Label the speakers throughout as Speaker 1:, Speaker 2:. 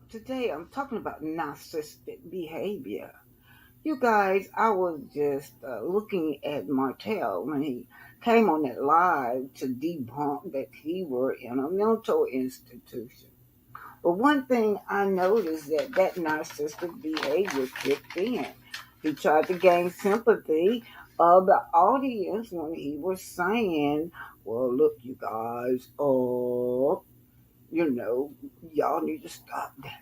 Speaker 1: Today I'm talking about narcissistic behavior. You guys, I was just looking at Martell when he came on that live to debunk that he were in a mental institution. But one thing I noticed that narcissistic behavior kicked in. He tried to gain sympathy of the audience when he was saying, well, look, you guys, you know, y'all need to stop that,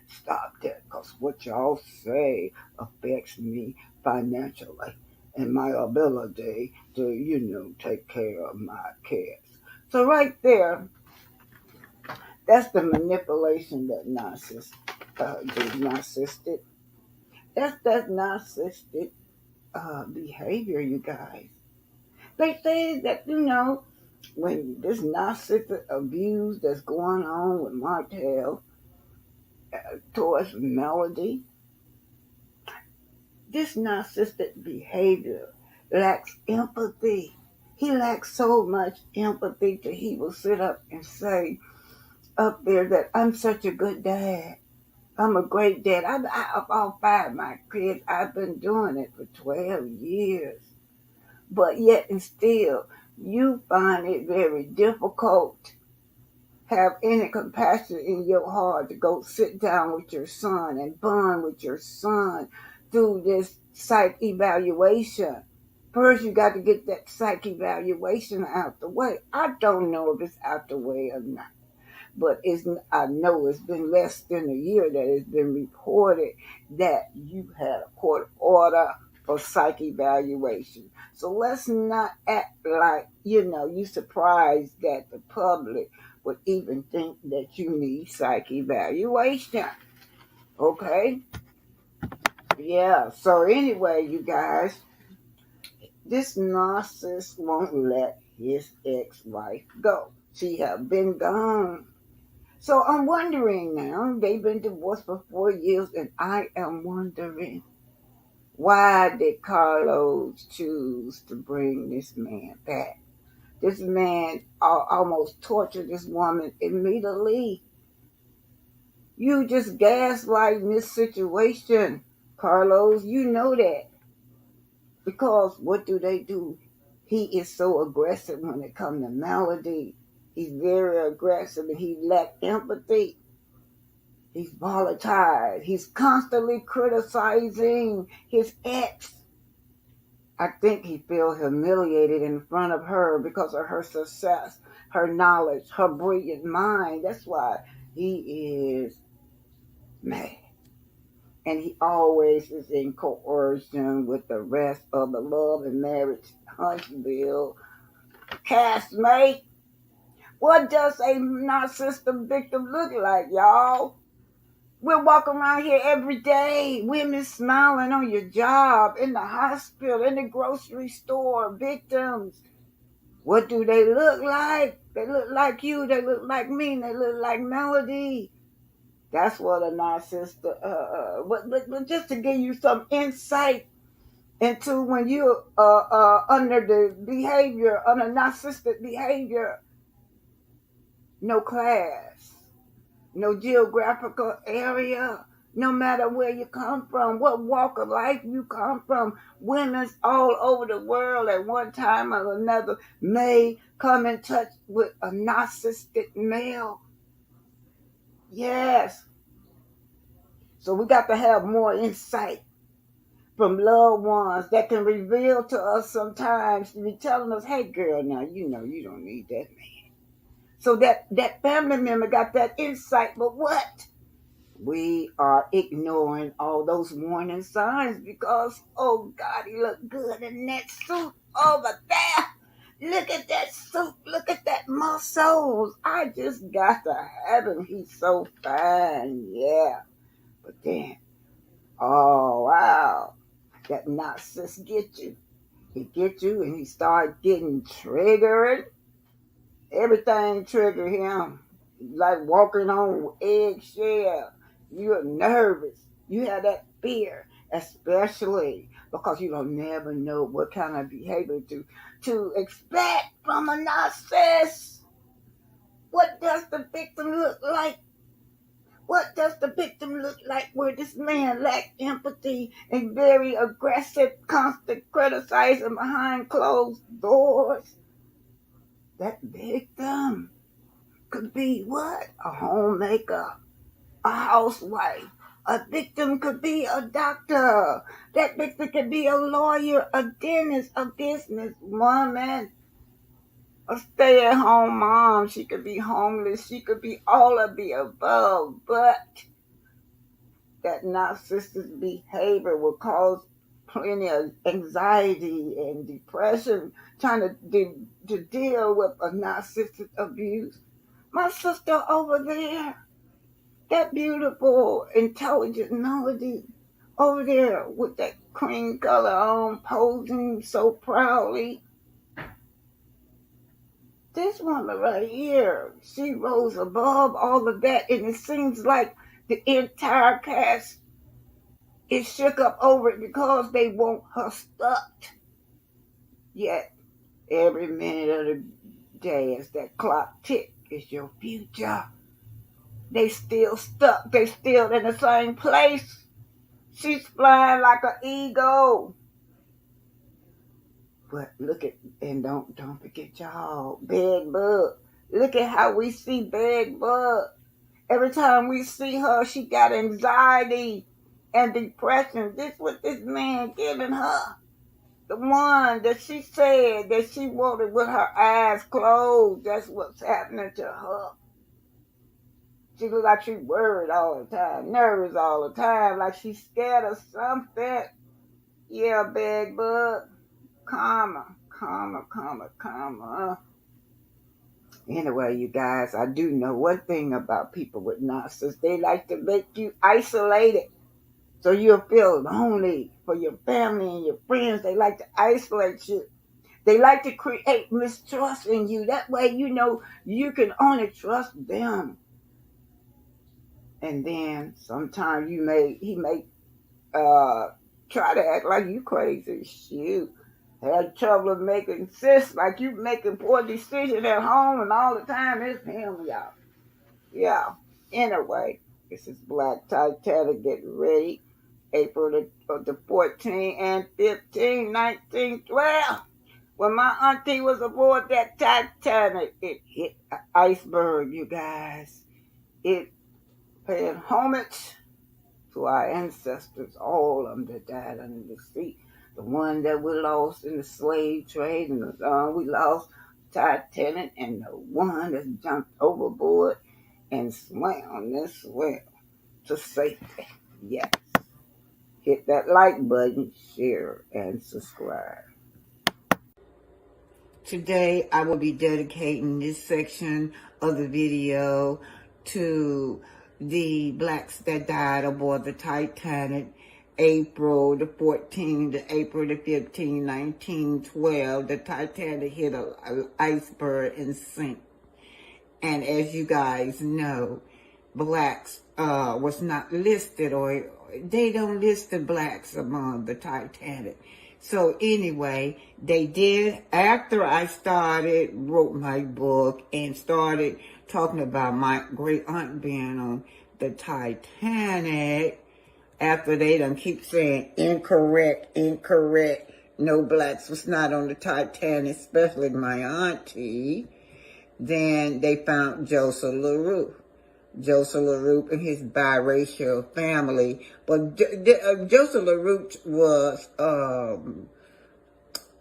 Speaker 1: because what y'all say affects me financially and my ability to, take care of my kids. So right there, that's the manipulation that narcissistic. That's narcissistic behavior, you guys. They say that, when this narcissistic abuse that's going on with Martell towards Melody, this narcissistic behavior lacks empathy. He lacks so much empathy that he will sit up and say up there that I'm such a good dad. I'm a great dad. Of all five of my kids, I've been doing it for 12 years. But yet and still, you find it very difficult have any compassion in your heart to go sit down with your son and bond with your son through this psych evaluation. First, you got to get that psych evaluation out the way. I don't know if it's out the way or not, but I know it's been less than a year that it's been reported that you had a court order for psych evaluation. So let's not act like, you surprised that the public would even think that you need psych evaluation. Okay? Yeah, so anyway, you guys, this narcissist won't let his ex-wife go. She have been gone. So I'm wondering now, they've been divorced for 4 years, and I am wondering, why did Carlos choose to bring this man back? This man almost tortured this woman immediately. You just gaslighting this situation, Carlos. You know that. Because what do? He is so aggressive when it comes to Melody. He's very aggressive and he lacks empathy. He's volatile. He's constantly criticizing his ex. I think he feels humiliated in front of her because of her success, her knowledge, her brilliant mind. That's why he is mad. And he always is in coercion with the rest of the love and marriage Huntsville castmate. What does a narcissistic victim look like, y'all? We're walking around here every day, women smiling on your job, in the hospital, in the grocery store, victims. What do they look like? They look like you, they look like me, they look like Melody. That's what a narcissist, but just to give you some insight into when you're under the behavior, under narcissistic behavior, no class, no geographical area, no matter where you come from, what walk of life you come from. Women's all over the world at one time or another may come in touch with a narcissistic male. Yes. So we got to have more insight from loved ones that can reveal to us sometimes, to be telling us, hey girl, now you know you don't need that man. So that family member got that insight, but what? We are ignoring all those warning signs because, oh God, he looked good in that suit over there. Look at that suit. Look at that muscles. I just got to have him. He's so fine. Yeah. But then, oh wow, that narcissist get you. He get you and he start getting triggered. Everything trigger him. Like walking on eggshell. You're nervous. You have that fear, especially because you don't never know what kind of behavior to expect from a narcissist. What does the victim look like? What does the victim look like where this man lacked empathy and very aggressive, constant criticizing behind closed doors? That victim could be what? A homemaker, a housewife. A victim could be a doctor. That victim could be a lawyer, a dentist, a businesswoman, a stay-at-home mom. She could be homeless. She could be all of the above. But that narcissistic behavior will cause plenty of anxiety and depression trying to deal with a narcissistic abuse. My sister over there, that beautiful, intelligent melody over there with that cream color on, posing so proudly. This woman right here, she rose above all of that, and it seems like the entire cast is shook up over it because they want her stuck. Yet, every minute of the day as that clock tick is your future. They still stuck. They still in the same place. She's flying like an eagle. But look at, and don't forget y'all, Bed Bug. Look at how we see Bed Bug. Every time we see her, she got anxiety and depression. This what this man giving her. The one that she said that she wanted with her eyes closed. That's what's happening to her. She looks like she's worried all the time, nervous all the time, like she's scared of something. Yeah, Bed Bug. Calmer. Anyway, you guys, I do know one thing about people with narcissists. They like to make you isolated. So you'll feel lonely for your family and your friends. They like to isolate you. They like to create mistrust in you. That way you know you can only trust them. And then sometimes he may try to act like you crazy. Shoot. Had trouble making sense, like you making poor decisions at home and all the time. It's him, y'all. Yeah. Anyway, this is Black Titanic. Get ready. April the 14th and 15, 1912. When my auntie was aboard that Titanic, it hit an iceberg, you guys. It paid homage to our ancestors, all of them that died under the sea. The one that we lost in the slave trade, and we lost Titanic, and the one that jumped overboard and swam to safety. Yes. Hit that like button, share, and subscribe. Today, I will be dedicating this section of the video to the blacks that died aboard the Titanic, April the 14th to April the 15th, 1912. The Titanic hit an iceberg and sank. And as you guys know, blacks was not listed, or they don't list the blacks among the Titanic. So anyway, they did, after I wrote my book and started talking about my great aunt being on the Titanic, after they done keep saying incorrect, no blacks was not on the Titanic, especially my auntie, then they found Joseph LaRue and his biracial family. But Joseph LaRue was,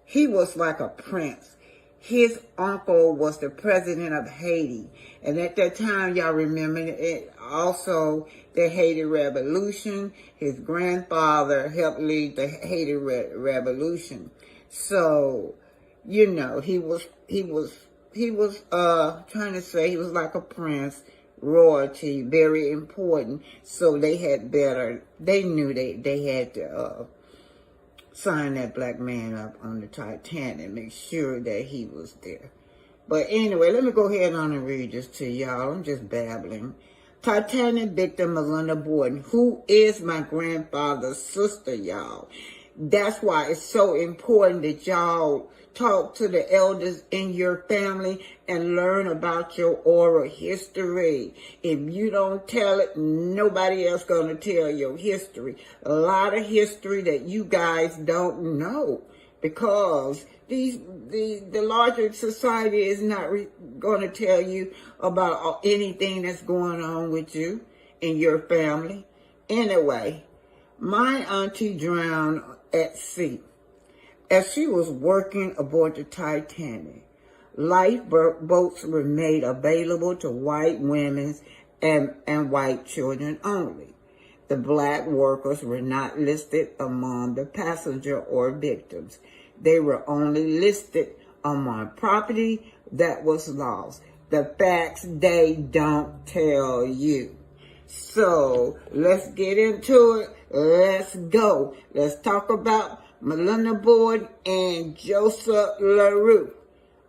Speaker 1: he was like a prince. His uncle was the president of Haiti. And at that time, y'all remember it, also the Haiti Revolution. His grandfather helped lead the Haiti Revolution. So, you know, he was trying to say he was like a prince, royalty, very important. So they knew they had to sign that black man up on the Titanic, make sure that he was there. But anyway, let me go ahead on and read this to y'all. I'm just babbling. Titanic victim Melinda Borden, who is my grandfather's sister, y'all. That's why it's so important that y'all talk to the elders in your family and learn about your oral history. If you don't tell it, nobody else gonna tell your history. A lot of history that you guys don't know, because the larger society is not going to tell you about anything that's going on with you and your family. Anyway, my auntie drowned at sea as she was working aboard the Titanic. Lifeboats were made available to white women and white children only. The black workers were not listed among the passenger or victims. They were only listed among property that was lost. The facts they don't tell you. So let's get into it. Let's go. Let's talk about Melinda Boyd and Joseph LaRue,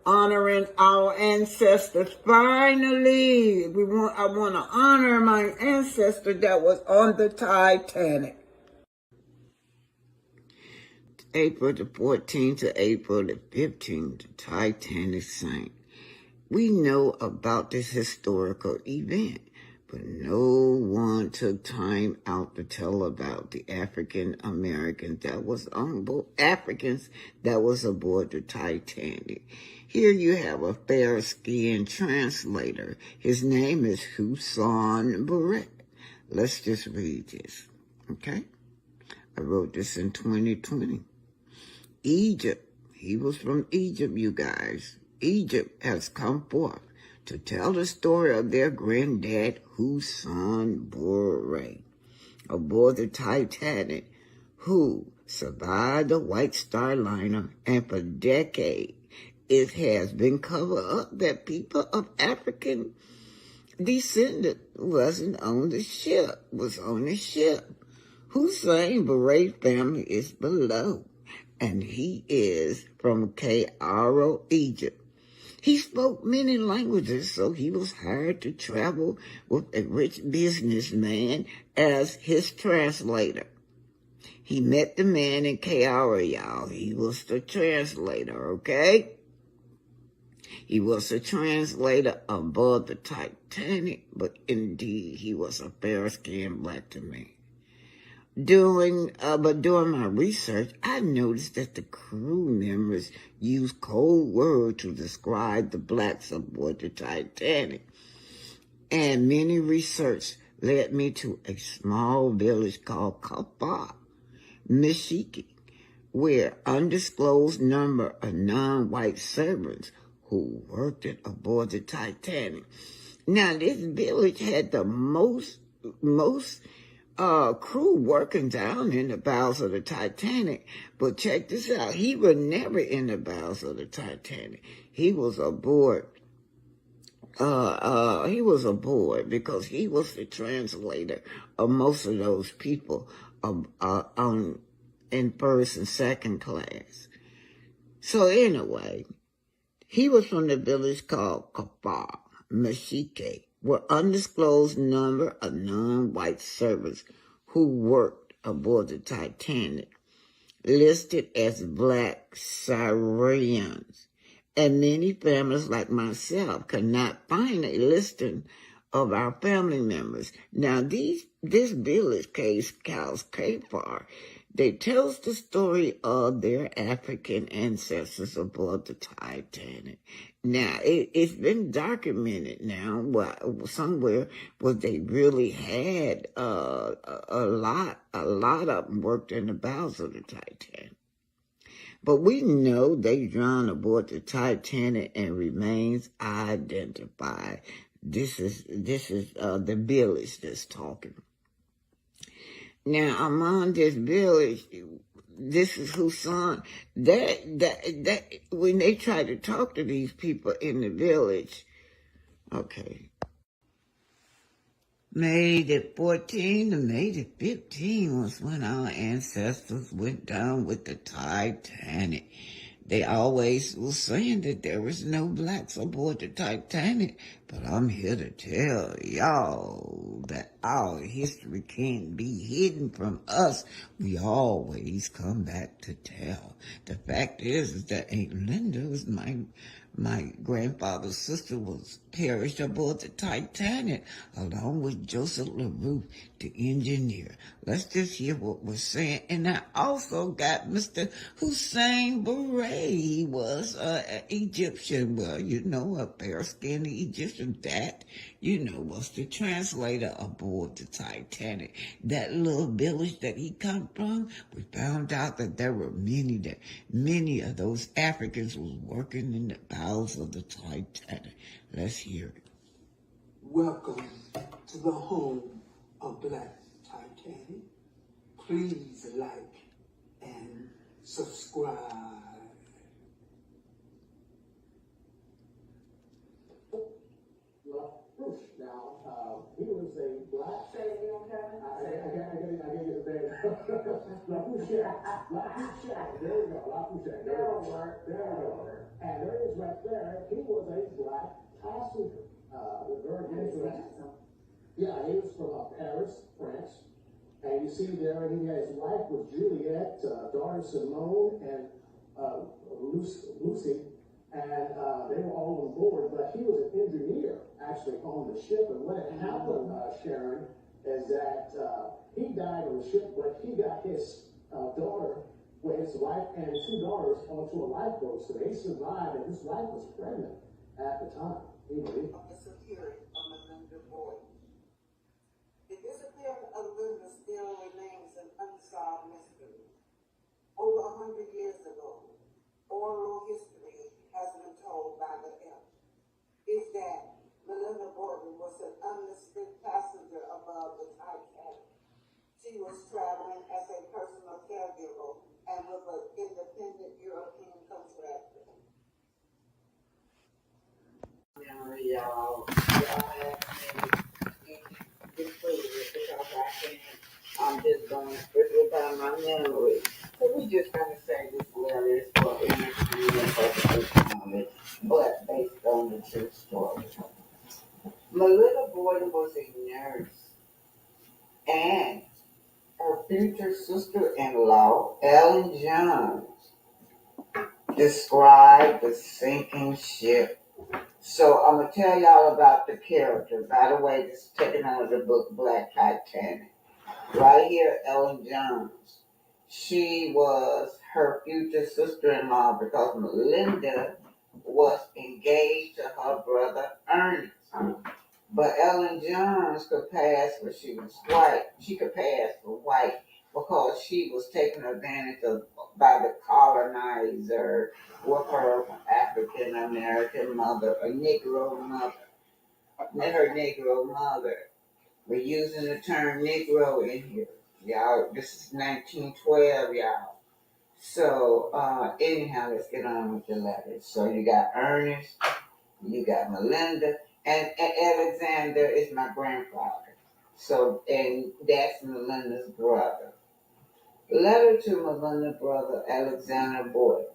Speaker 1: honoring our ancestors. Finally, I want to honor my ancestor that was on the Titanic. April the 14th to April the 15th, the Titanic sank. We know about this historical event, but no one took time out to tell about the African Americans that was aboard the Titanic. Here you have a fair-skinned translator. His name is Hussein Barrett. Let's just read this, okay? I wrote this in 2020. Egypt. He was from Egypt, you guys. Egypt has come forth to tell the story of their granddad, Hussein Barrett, aboard the Titanic, who survived the White Star Liner, and for decades it has been covered up that people of African descent was on the ship. Hussein Barrett's family is below, and he is from Cairo, Egypt. He spoke many languages, so he was hired to travel with a rich businessman as his translator. He met the man in Cairo, y'all. He was the translator, okay? He was a translator aboard the Titanic, but indeed he was a fair-skinned black man. During my research, I noticed that the crew members used cold words to describe the blacks aboard the Titanic. And many research led me to a small village called Kafar, Michigan, where undisclosed number of non-white servants who worked aboard the Titanic. Now, this village had the most crew working down in the bowels of the Titanic. But check this out. He was never in the bowels of the Titanic. He was aboard. Because he was the translator of most of those people in first and second class. So anyway, he was from the village called Kafar, Michigan, where undisclosed number of non-white servants who worked aboard the Titanic listed as black Syrians, and many families like myself could not find a listing of our family members. Now, this village case, Kafar, they tells the story of their African ancestors aboard the Titanic. Now, it's been documented now somewhere where they really had a lot of them worked in the bowels of the Titanic. But we know they drowned aboard the Titanic and remains identified. This is the village that's talking. Now, among this village, this is Hussein. That when they try to talk to these people in the village, okay. May the 14th to May the 15th was when our ancestors went down with the Titanic. They always were saying that there was no blacks aboard the Titanic, But I'm here to tell y'all that our history can't be hidden from us. We always come back to tell. The fact is that Aunt Linda was my grandfather's sister was perished aboard the Titanic, along with Joseph LaRue, the engineer. Let's just hear what we're saying. And I also got Mr. Hussein Beret. He was an Egyptian, well, a fair-skinned Egyptian. That, was the translator aboard the Titanic. That little village that he come from, we found out that there were many of those Africans was working in the bowels of the Titanic. Let's hear it.
Speaker 2: Welcome to the home of Black Titanic. Please like and subscribe. Now, he was a black. Say it again, Kevin. I gotta get it there. La Pouchette. There we go. La Pouchette. There we go. And there he is right there. He was a black passenger. Very interesting. Yeah, he was from Paris, France. And you see there, his wife was Juliette, daughter Simone, and Lucy. And they were all on board, but he was an engineer actually on the ship. And what had happened, Sharon, is that he died on the ship, but he got his daughter, with his wife and 2 daughters, onto a lifeboat. So they survived, and his wife was pregnant at the time. He believed.
Speaker 3: The disappearance of Melinda Boyd. The disappearance of Linda still remains an unsolved mystery. Over 100 years ago, oral history has been told by the imp. Is that Melinda Boyd was an unlisted passenger aboard the Titanic. She was traveling as a personal caregiver and with an independent European contractor.
Speaker 1: Y'all have me included because I'm just going strictly by my memory. So we just gonna say this letter is for entertainment purposes only, but based on the true story. Melinda Boyd was a nurse, and her future sister-in-law, Ellen Jones, described the sinking ship. So I'm going to tell y'all about the character. By the way, this is taken out of the book Black Titanic. Right here, Ellen Jones. She was her future sister-in-law because Melinda was engaged to her brother Ernest. But Ellen Jones could pass for she was white. She could pass for white because she was taken advantage of by the colonizer with her African American mother, a Negro mother. Her Negro mother. We're using the term Negro in here. Y'all, this is 1912, y'all. So, anyhow, let's get on with the letters. So you got Ernest, you got Melinda, and Alexander is my grandfather. So, and that's Melinda's brother. Letter to Melinda's brother, Alexander Boyd,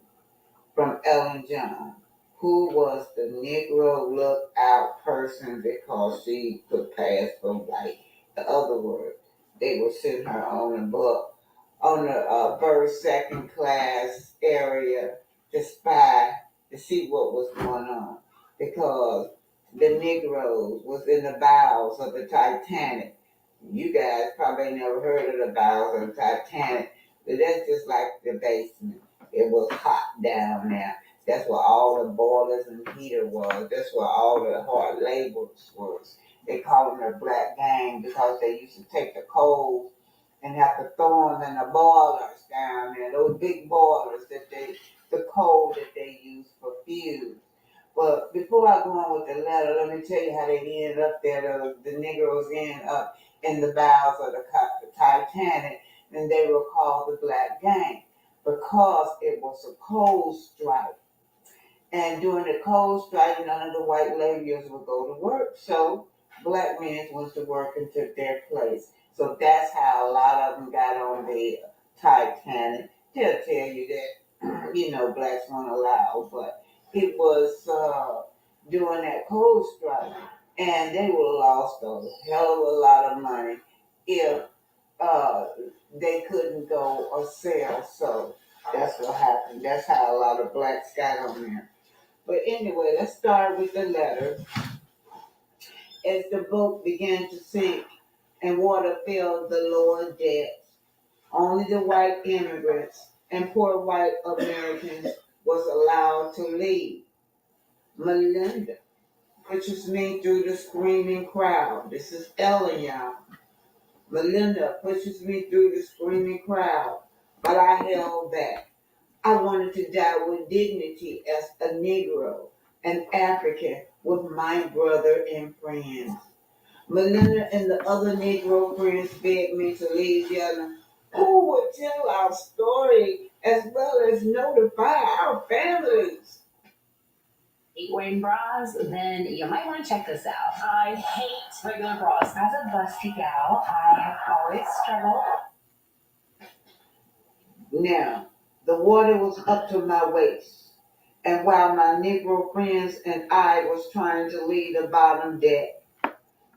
Speaker 1: from Ellen John, who was the Negro lookout person because she could pass for white. In other words, they would send her on the book, on the first, second class area to spy to see what was going on. Because the Negroes was in the bowels of the Titanic. You guys probably never heard of the bowels of the Titanic, but that's just like the basement. It was hot down there. That's where all the boilers and heater was. That's where all the hard labors was. They call them the Black Gang because they used to take the coals and have to throw them in the boilers down there. Those big boilers the coal that they use for fuel. But before I go on with the letter, let me tell you how they ended up there. The Negroes ended up in the bowels of the Titanic, and they were called the Black Gang because it was a coal strike. And during the coal strike, none of the white laborers would go to work. So black men went to work and took their place. So that's how a lot of them got on the Titanic. They'll tell you that, blacks weren't allowed, but it was during that coal strike, and they would have lost a hell of a lot of money if uh, they couldn't go or sell. So that's what happened. That's how a lot of blacks got on there. But anyway, let's start with the letter. As the boat began to sink and water filled the lower decks, only the white immigrants and poor white Americans was allowed to leave. Melinda pushes me through the screaming crowd. This is Ellen, y'all. Melinda pushes me through the screaming crowd, but I held back. I wanted to die with dignity as a Negro, an African, with my brother and friends. Melinda and the other Negro friends begged me to leave, yelling, "Who would tell our story as well as notify our families?"
Speaker 4: Wearing bras, then you might want to check this out. I hate regular bras. As a busty gal, I have always struggled.
Speaker 1: Now, the water was up to my waist, and while my Negro friends and I was trying to leave the bottom deck,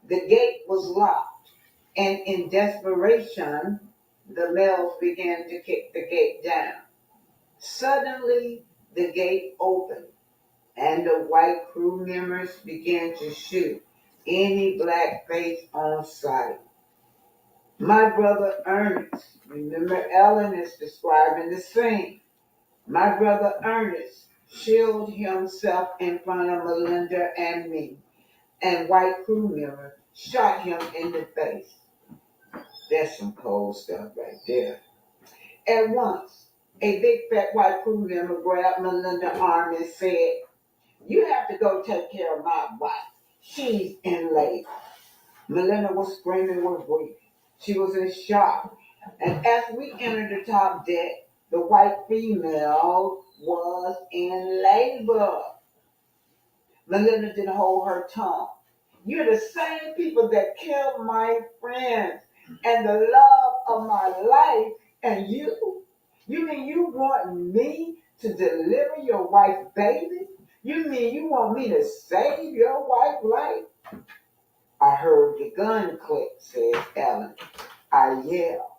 Speaker 1: the gate was locked, and in desperation, the males began to kick the gate down. Suddenly, the gate opened, and the white crew members began to shoot any black face on sight. My brother Ernest, remember Ellen is describing the scene. My brother Ernest shielded himself in front of Melinda and me, and white crew member shot him in the face. That's some cold stuff right there. At once, a big fat white crew member grabbed Melinda's arm and said, "You have to go take care of my wife. She's in labor." Melinda was screaming with grief. She was in shock. And as we entered the top deck, the white female was in labor. Melinda didn't hold her tongue. "You're the same people that killed my friends and the love of my life, and you mean you want me to deliver your wife's baby? You mean you want me to save your wife's life?" I heard the gun click, says Ellen. I yelled,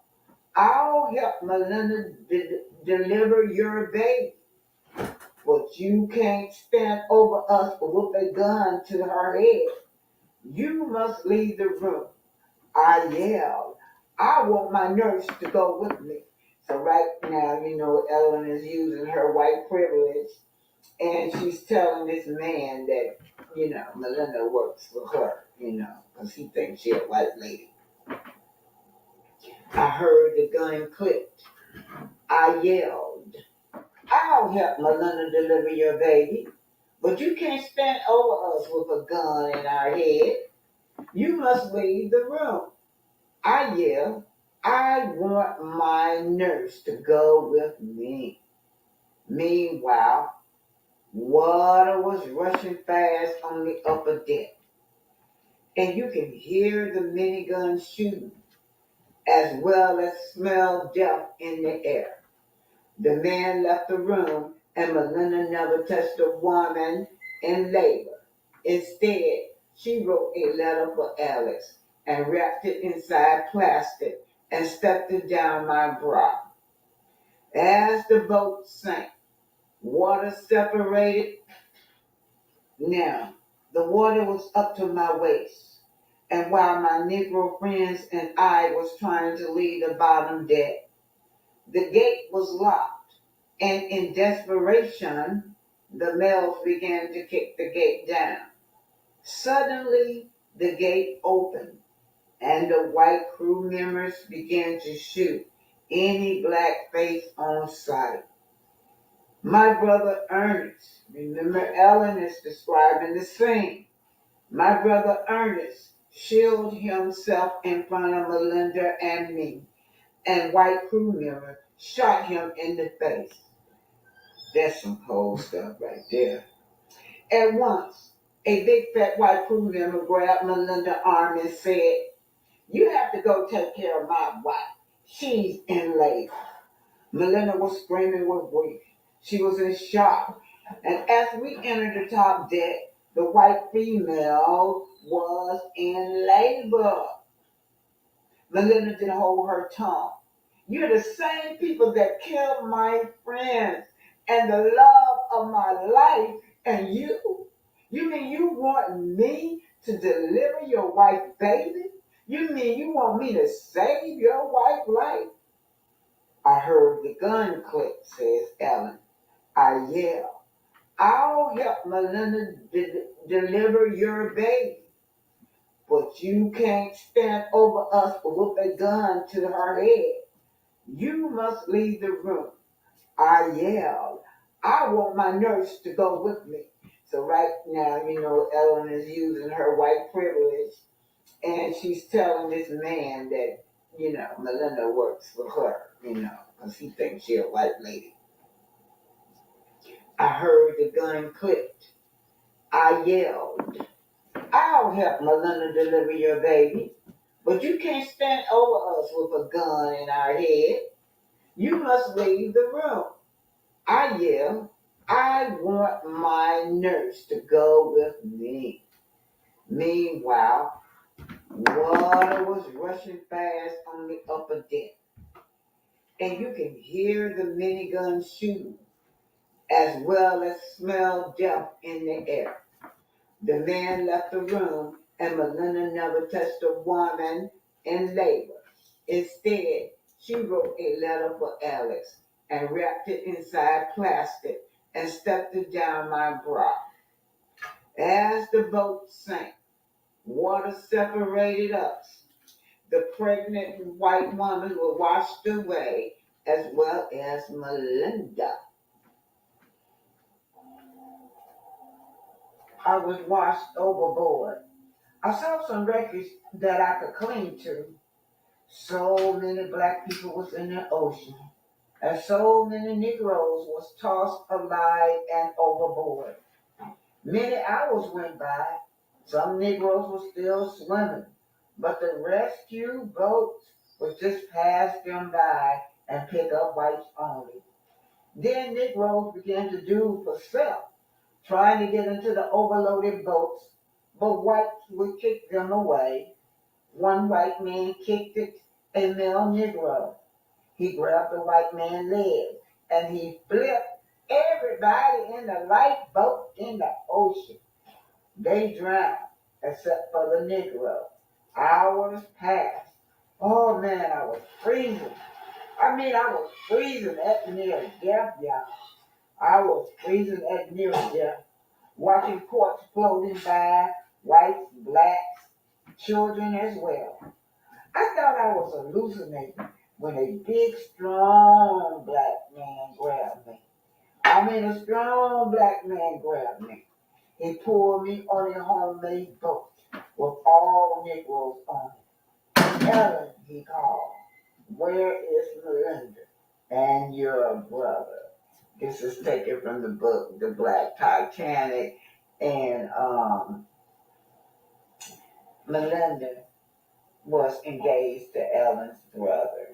Speaker 1: "I'll help Melinda deliver your baby, but you can't stand over us with a gun to her head. You must leave the room." I yelled, "I want my nurse to go with me." So right now, Ellen is using her white privilege, and she's telling this man that, Melinda works for her, because he thinks she's a white lady. I heard the gun click. I yelled, "I'll help Melinda deliver your baby, but you can't stand over us with a gun in our head. You must leave the room." I yelled, "I want my nurse to go with me." Meanwhile, water was rushing fast on the upper deck, and you can hear the miniguns shooting, as well as smell death in the air. The man left the room, and Melinda never touched a woman in labor. Instead, she wrote a letter for Alex and wrapped it inside plastic and stuffed it down my bra. As the boat sank, water separated. Now, the water was up to my waist, and while my Negro friends and I was trying to leave the bottom deck, the gate was locked, and in desperation, the males began to kick the gate down. Suddenly, the gate opened, and the white crew members began to shoot any black face on sight. My brother Ernest, remember Ellen is describing the scene. My brother Ernest shielded himself in front of Melinda and me, and white crew member shot him in the face. That's some cold stuff right there. At once, a big fat white crew member grabbed Melinda's arm and said, "You have to go take care of my wife. She's in labor." Melinda was screaming with grief. She was in shock. And as we entered the top deck,
Speaker 3: The white female was in labor. Melinda didn't hold her tongue. You're the same people that killed my friends and the love of my life, and you mean you want me to deliver your white baby? You mean you want me to save your white life? I heard the gun click, says Ellen. I yell, I'll help Melinda deliver your baby, but you can't stand over us with a gun to her head. You must leave the room. I yelled, I want my nurse to go with me. So right now, Ellen is using her white privilege, and she's telling this man that, Melinda works for her, because he thinks she's a white lady. I heard the gun clicked. I yelled, I'll help Melinda deliver your baby, but you can't stand over us with a gun in our head. You must leave the room. I yelled, I want my nurse to go with me. Meanwhile, water was rushing fast on the upper deck, and you can hear the minigun shooting, as well as smell death in the air. The man left the room, and Melinda never touched a woman in labor. Instead, she wrote a letter for Alex and wrapped it inside plastic and stuffed it down my bra. As the boat sank, water separated us. The pregnant white woman was washed away, as well as Melinda. I was washed overboard. I saw some wreckage that I could cling to. So many black people was in the ocean, and so many Negroes was tossed alive and overboard. Many hours went by. Some Negroes were still swimming, but the rescue boats would just pass them by and pick up whites only. Then Negroes began to do for self, trying to get into the overloaded boats, but whites would kick them away. One white man kicked a male Negro. He grabbed the white man's leg and he flipped everybody in the lifeboat in the ocean. They drowned, except for the Negro. Hours passed. Oh man, I was freezing. I was freezing at near death, y'all. I was freezing at near death, watching corpses floating by, whites, blacks, children as well. I thought I was hallucinating when a big, strong black man grabbed me. A strong black man grabbed me. He pulled me on a homemade boat with all Negroes on it. Ellen, he called, where is Melinda and your brother? This is taken from the book, The Black Titanic, and Melinda was engaged to Ellen's brother.